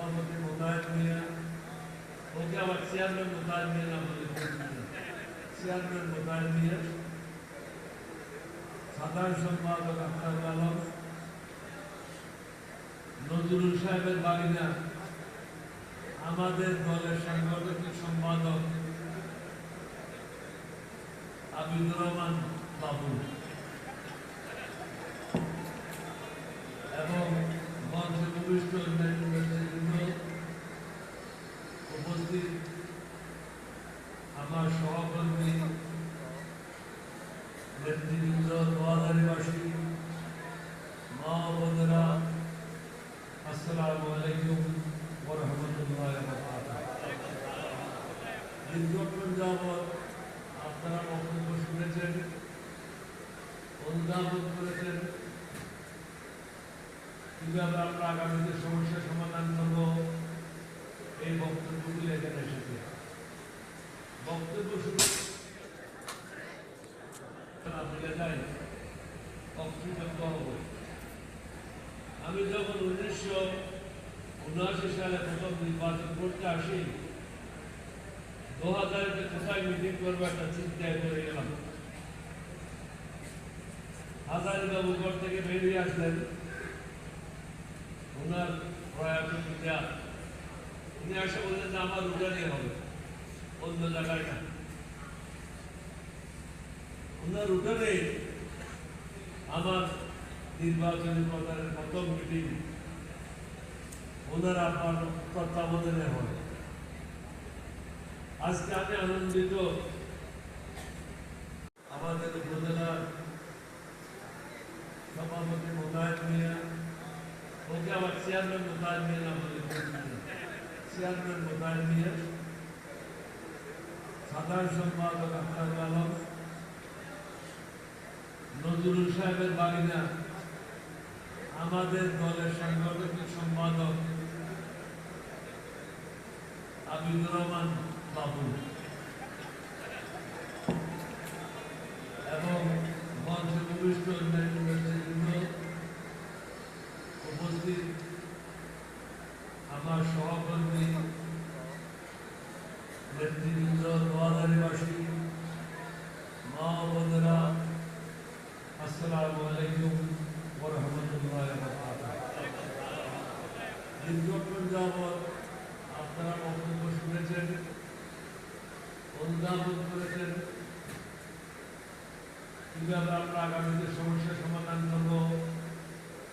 সভাপতি মোতায়েন মিয়া, ওকে আবার চেয়ারম্যান মোতায়েন মিয়া নাম বলে, চেয়ারম্যান মোতায়েন মিয়া, সাধারণ সম্পাদক আখতার আলম, নজরুল সাহেবের বাগিনা আমাদের দলের সাংগঠনিক সম্পাদক আবিদুর রহমান বাবু এবং মঞ্চে উপবিষ্ট উপস্থিত আমার সহকর্মী নেতৃবৃন্দ, নোয়াখালীবাসী, মা বোনেরা, আসসালামু আলাইকুম ওয়া রাহমাতুল্লাহি ওয়া বারাকাতুহু। দীর্ঘক্ষণ যাবৎ আপনারা বক্তব্য শুনেছেন, অনুধাবন করেছেন কিভাবে আমরা আগামীতে সমস্যার সমাধান করব। এই বক্তব্যগুলি এখানে এসেছে। বক্তব্য শুরু আমি যখন 1979 সালে প্রথম নির্বাচন করতে আসি, 2000-তে কোথায় মিটিং করবো একটা চিন্তায় পড়ে গেলাম। হাজারীবাবু ঘর থেকে বেরিয়ে আসলেন, ওনার প্রয়াত পিতা, উনি আসে বললেন যে আমার উঠানে হবে, অন্য জায়গায় না। ওনার উঠানে আমার নির্বাচনী প্রচারের প্রথম মিটিং ওনার আমার তত্ত্বাবধানে হয়। আজকে আমি আনন্দিত, আমাদের উপজেলার সভাপতি মোতায়েন মিয়া, ওকে আবার চেয়ারম্যান মোতায়েন মিয়া নাম বলে, চেয়ারম্যান মোতায়েন মিয়া, সাধারণ সম্পাদক আখতার আলম, নজরুল সাহেবের বাগিনা আমাদের দলের সাংগঠনিক সম্পাদক আবিদুর রহমান বাবু এবং মঞ্চে উপবিষ্ট উপস্থিত আমার সহকর্মী নেতৃবৃন্দ, নোয়াখালীবাসী, মা বোনেরা, আসসালামু আলাইকুম ওয়া রাহমাতুল্লাহি ওয়া বারাকাতুহু। দীর্ঘক্ষণ যাবৎ আপনারা বক্তব্য শুনেছেন, অনুধাবন করেছেন কিভাবে আমরা আগামীতে সমস্যার